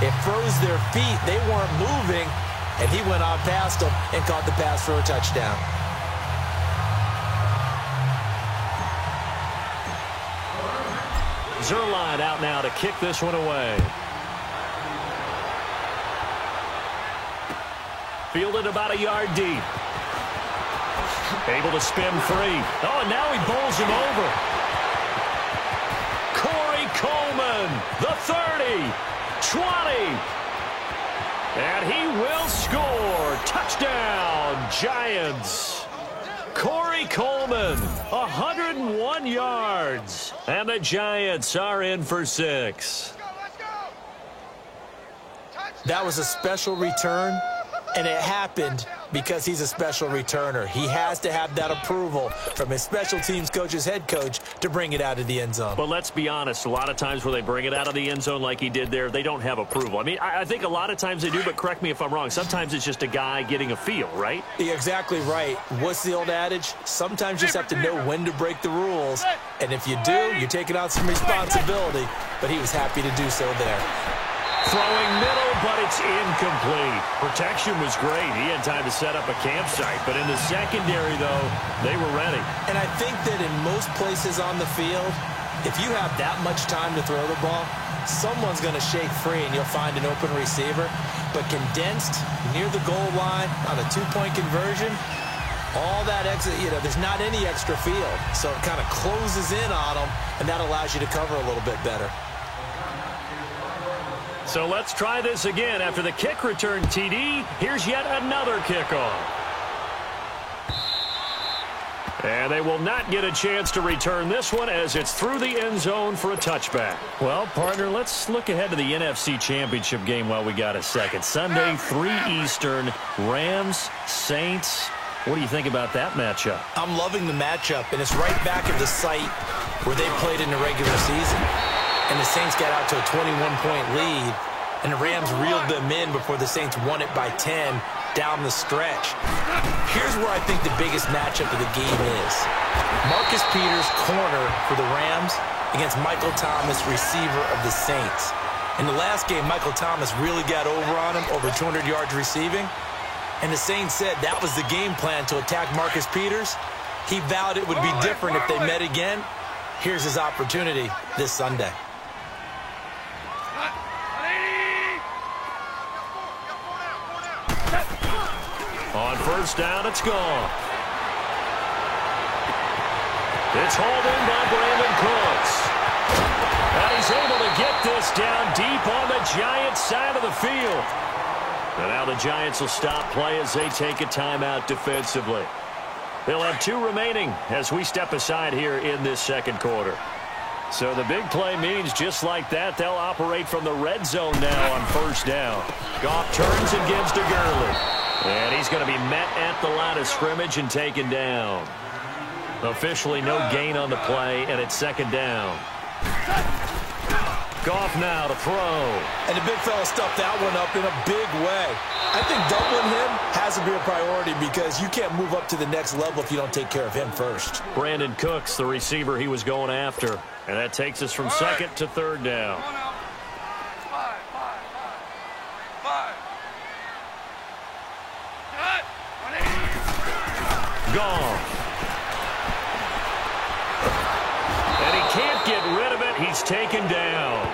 It froze their feet. They weren't moving, and he went on past them and caught the pass for a touchdown. Zuerlein out now to kick this one away. Fielded about a yard deep. Able to spin free. Oh, and now he bowls him over. Corey Coleman, the 30, 20. And he will score. Touchdown, Giants. Corey Coleman, 101 yards. And the Giants are in for 6. That was a special return, and it happened because he's a special returner. He has to have that approval from his special teams coach's head coach to bring it out of the end zone. But let's be honest, a lot of times when they bring it out of the end zone like he did there, they don't have approval. I mean, I think a lot of times they do, but correct me if I'm wrong. Sometimes it's just a guy getting a feel, right? You're exactly right. What's the old adage? Sometimes you just have to know when to break the rules. And if you do, you're taking on some responsibility. But he was happy to do so there. Throwing middle, but it's incomplete. Protection was great. He had time to set up a campsite. But in the secondary, though, they were ready. And I think that in most places on the field, if you have that much time to throw the ball, someone's going to shake free and you'll find an open receiver. But condensed near the goal line on a two-point conversion, all that exit, there's not any extra field. So it kind of closes in on them, and that allows you to cover a little bit better. So let's try this again. After the kick return TD, here's yet another kickoff. And they will not get a chance to return this one as it's through the end zone for a touchback. Well, partner, let's look ahead to the NFC Championship game while we got a second. Sunday, 3 Eastern, Rams, Saints. What do you think about that matchup? I'm loving the matchup, and it's right back at the site where they played in the regular season. And the Saints got out to a 21-point lead, and the Rams reeled them in before the Saints won it by 10 down the stretch. Here's where I think the biggest matchup of the game is. Marcus Peters, corner for the Rams, against Michael Thomas, receiver of the Saints. In the last game, Michael Thomas really got over on him, over 200 yards receiving. And the Saints said that was the game plan to attack Marcus Peters. He vowed it would be different if they met again. Here's his opportunity this Sunday. On first down, it's gone. It's hauled in by Brandon Cooks. And he's able to get this down deep on the Giants' side of the field. And now the Giants will stop play as they take a timeout defensively. They'll have 2 remaining as we step aside here in this second quarter. So the big play means just like that, they'll operate from the red zone now on first down. Goff turns and gives to Gurley. And he's going to be met at the line of scrimmage and taken down. Officially no gain on the play, and it's second down. Goff now to throw. And the big fella stuffed that one up in a big way. I think doubling him has to be a priority because you can't move up to the next level if you don't take care of him first. Brandon Cooks, the receiver he was going after. And that takes us from second to third down. Goff. And he can't get rid of it. He's taken down.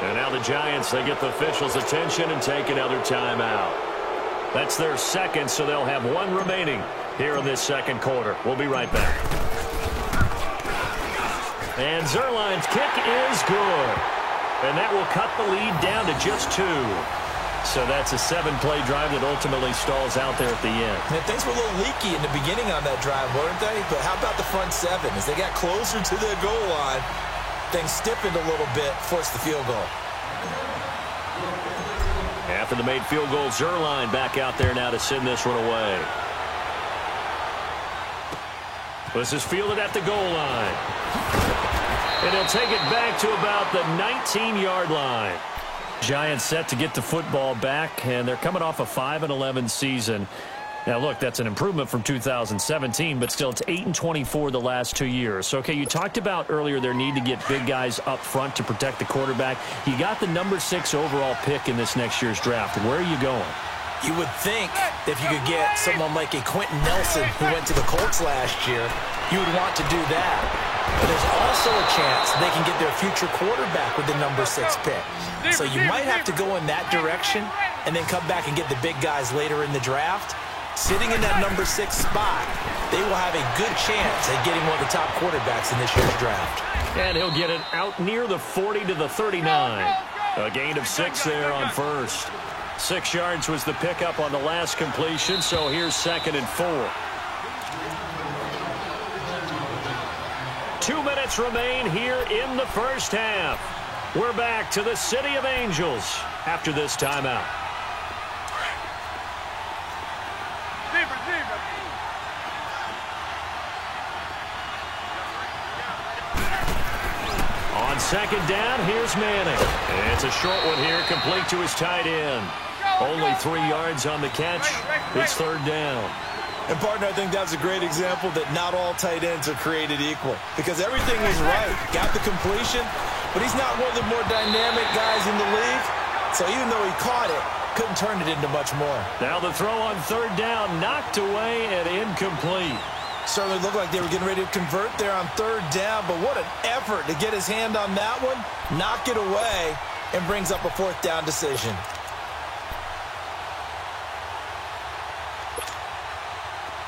And now the Giants, they get the officials' attention and take another timeout. That's their second, so they'll have 1 remaining here in this second quarter. We'll be right back. And Zuerlein's kick is good. And that will cut the lead down to just 2. So that's a 7-play drive that ultimately stalls out there at the end. And things were a little leaky in the beginning on that drive, weren't they? But how about the front 7? As they got closer to the goal line, things stiffened a little bit, forced the field goal. After the made field goal, Zuerlein back out there now to send this one away. This is fielded at the goal line. And he'll take it back to about the 19-yard line. Giants set to get the football back, and they're coming off a 5-11 season. Now, look, that's an improvement from 2017, but still it's 8-24 the last 2 years. So, okay, you talked about earlier their need to get big guys up front to protect the quarterback. You got the number 6 overall pick in this next year's draft. Where are you going? You would think if you could get someone like a Quentin Nelson who went to the Colts last year, you would want to do that. But there's also a chance they can get their future quarterback with the number 6 pick. So you might have to go in that direction and then come back and get the big guys later in the draft. Sitting in that number 6 spot, they will have a good chance at getting one of the top quarterbacks in this year's draft. And he'll get it out near the 40 to the 39. A gain of 6 there on first. 6 yards was the pickup on the last completion, so here's 2nd and 4. 2 minutes remain here in the first half. We're back to the City of Angels after this timeout. On 2nd down, here's Manning. It's a short one here, complete to his tight end. Only 3 yards on the catch. It's 3rd down. And, partner, I think that's a great example that not all tight ends are created equal because everything was right. Got the completion, but he's not one of the more dynamic guys in the league. So even though he caught it, couldn't turn it into much more. Now the throw on 3rd down, knocked away and incomplete. Certainly looked like they were getting ready to convert there on 3rd down, but what an effort to get his hand on that one, knock it away, and brings up a 4th down decision.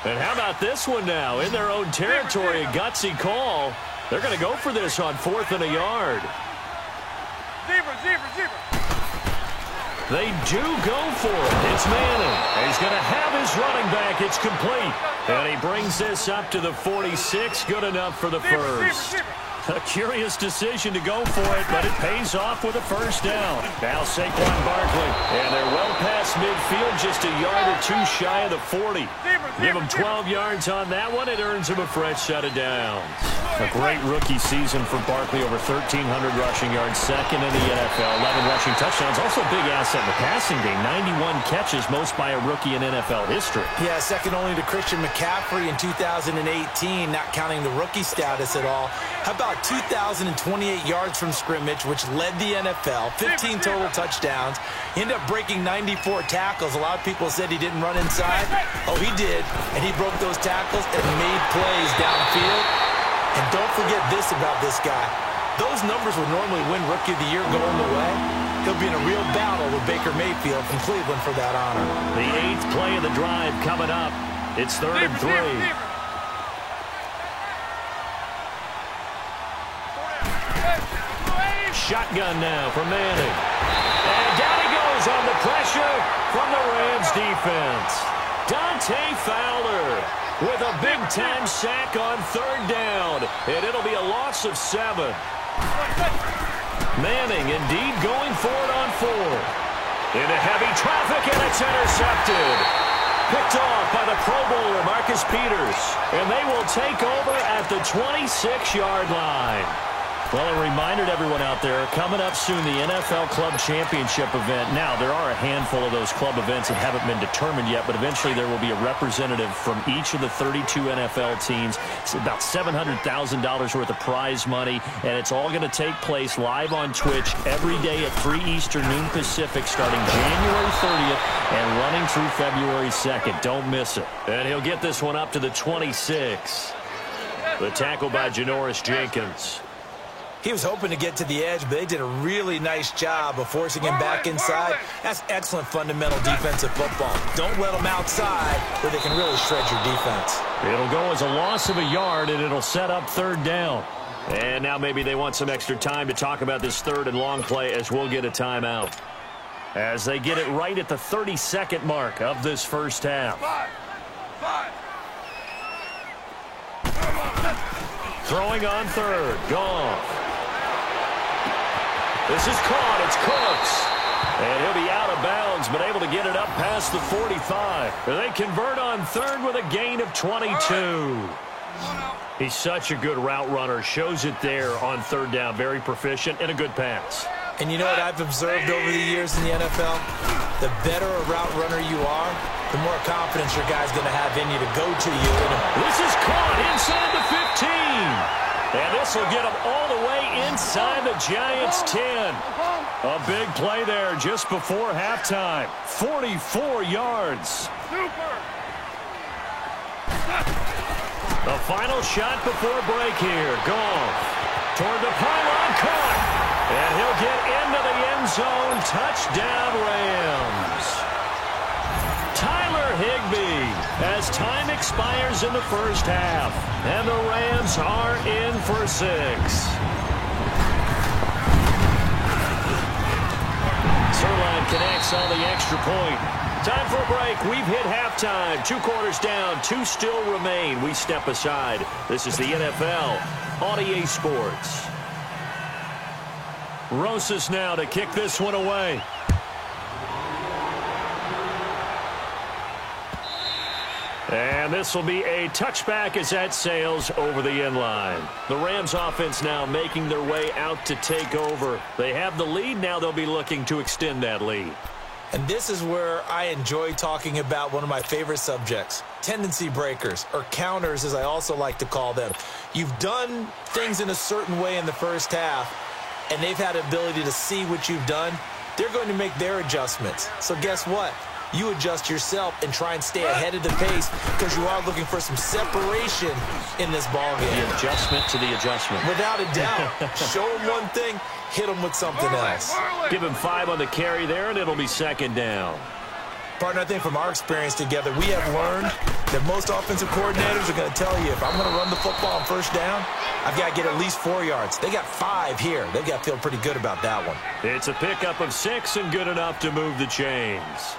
And how about this one now? In their own territory, a gutsy call. They're going to go for this on 4th and a yard. They do go for it. It's Manning. He's going to have his running back. It's complete. And he brings this up to the 46. Good enough for the first. A curious decision to go for it, but it pays off with a 1st down. Now Saquon Barkley. And they're well past midfield, just a yard or 2 shy of the 40. Give him 12 yards on that one. It earns him a fresh set of downs. A great rookie season for Barkley, over 1,300 rushing yards, 2nd in the NFL, 11 rushing touchdowns. Also a big asset in the passing game, 91 catches, most by a rookie in NFL history. Yeah, second only to Christian McCaffrey in 2018, not counting the rookie status at all. How about 2,028 yards from scrimmage, which led the NFL, 15 total touchdowns. He ended up breaking 94 tackles. A lot of people said he didn't run inside. Oh, he did, and he broke those tackles and made plays downfield. And don't forget this about this guy. Those numbers would normally win Rookie of the Year going away. He'll be in a real battle with Baker Mayfield from Cleveland for that honor. The 8th play of the drive coming up. It's 3rd and 3. Shotgun now for Manning. And down he goes on the pressure from the Rams defense. Dante Fowler with a big-time sack on 3rd down. And it'll be a loss of 7. Manning indeed going for it on 4th. Into heavy traffic, and it's intercepted. Picked off by the Pro Bowler, Marcus Peters. And they will take over at the 26-yard line. Well, a reminder to everyone out there, coming up soon, the NFL Club Championship event. Now, there are a handful of those club events that haven't been determined yet, but eventually there will be a representative from each of the 32 NFL teams. It's about $700,000 worth of prize money, and it's all going to take place live on Twitch every day at 3 Eastern, noon Pacific, starting January 30th and running through February 2nd. Don't miss it. And he'll get this one up to the 26. The tackle by Janoris Jenkins. He was hoping to get to the edge, but they did a really nice job of forcing him back inside. That's excellent fundamental defensive football. Don't let them outside where they can really shred your defense. It'll go as a loss of a yard, and it'll set up 3rd down. And now maybe they want some extra time to talk about this 3rd and long play, as we'll get a timeout. As they get it right at the 32nd mark of this first half. Throwing on 3rd. Goff. This is caught. It's Cooks. And he'll be out of bounds, but able to get it up past the 45. They convert on 3rd with a gain of 22. He's such a good route runner. Shows it there on 3rd down. Very proficient and a good pass. And you know what I've observed over the years in the NFL? The better a route runner you are, the more confidence your guy's going to have in you to go to you. This is caught inside the 15. And this will get him all the way inside the Giants' 10. A big play there just before halftime. 44 yards. The final shot before break here. Goff toward the pylon, caught. And he'll get into the end zone. Touchdown, Rams. Tyler Higbee as time expires in the first half. And the Rams are in for 6. Zuerlein connects on the extra point. Time for a break. We've hit halftime. 2 quarters down. 2 still remain. We step aside. This is the NFL on EA Sports. Rosas now to kick this one away. And this will be a touchback as that sails over the end line. The Rams offense now making their way out to take over. They have the lead. Now they'll be looking to extend that lead. And this is where I enjoy talking about one of my favorite subjects, tendency breakers, or counters as I also like to call them. You've done things in a certain way in the first half, and they've had the ability to see what you've done. They're going to make their adjustments. So guess what? You adjust yourself and try and stay ahead of the pace because you are looking for some separation in this ballgame. The adjustment to the adjustment. Without a doubt. Show them one thing, hit them with something else. Give him 5 on the carry there, and it'll be second down. Partner, I think from our experience together, we have learned that most offensive coordinators are going to tell you, if I'm going to run the football on first down, I've got to get at least 4 yards. They got 5 here. They've got to feel pretty good about that one. It's a pickup of 6 and good enough to move the chains.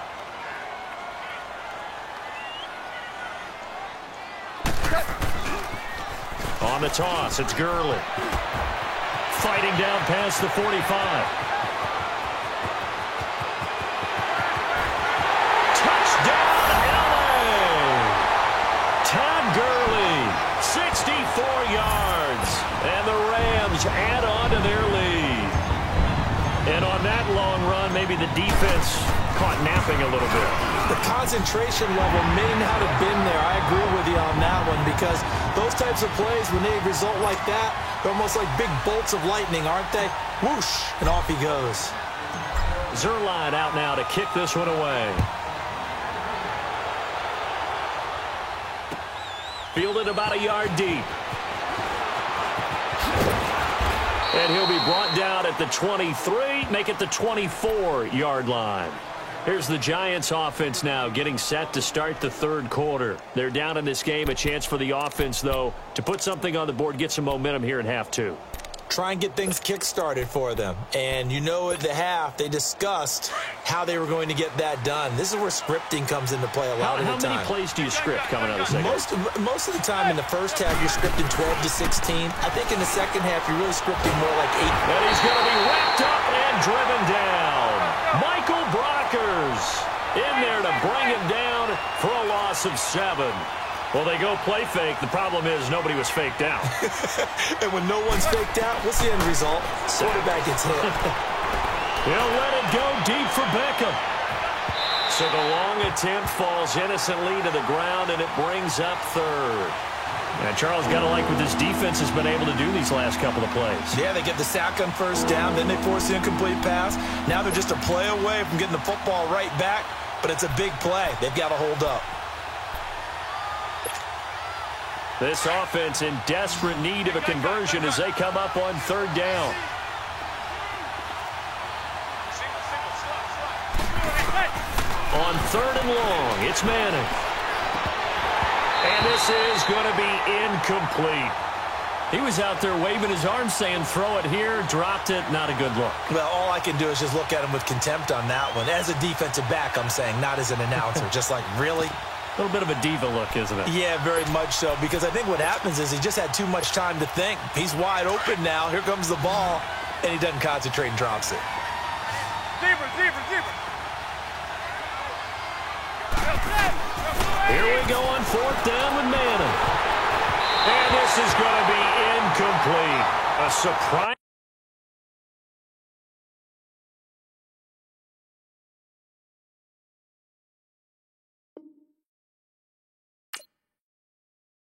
On the toss, it's Gurley. Fighting down past the 45. Touchdown, LA! Todd Gurley, 64 yards. And the Rams add on to their lead. And on that long run, maybe the defense caught napping a little bit. The concentration level may not have been there. I agree with you on that one because those types of plays, when they result like that, they're almost like big bolts of lightning, aren't they? Whoosh, and off he goes. Zuerlein out now to kick this one away. Fielded about a yard deep. And he'll be brought down at the 23, make it the 24-yard line. Here's the Giants offense now getting set to start the third quarter. They're down in this game. A chance for the offense, though, to put something on the board, get some momentum here in half 2. Try and get things kick-started for them. And you know at the half, they discussed how they were going to get that done. This is where scripting comes into play a lot of the time. How many plays do you script coming out of the second? Most of the time in the first half, you're scripting 12 to 16. I think in the second half, you're really scripting more like 8. And he's going to be wrapped up and driven down. Michael Brockers in there to bring him down for a loss of 7. Well, they go play fake. The problem is nobody was faked out. And when no one's faked out, what's the end result? Quarterback gets hit. He'll let it go deep for Beckham. So the long attempt falls innocently to the ground, and it brings up third. And Charles, got to like what this defense has been able to do these last couple of plays. Yeah, they get the sack on first down, then they force the incomplete pass. Now they're just a play away from getting the football right back, but it's a big play. They've got to hold up. This offense in desperate need of a conversion as they come up on third down. On third and long, it's Manning. And this is going to be incomplete. He was out there waving his arms saying, throw it here, dropped it, not a good look. Well, all I can do is just look at him with contempt on that one. As a defensive back, I'm saying, not as an announcer. Just like, really? A little bit of a diva look, isn't it? Yeah, very much so, because I think what happens is he just had too much time to think. He's wide open now. Here comes the ball, and he doesn't concentrate and drops it. Here we go on fourth down with Manning. And this is going to be incomplete. A surprise.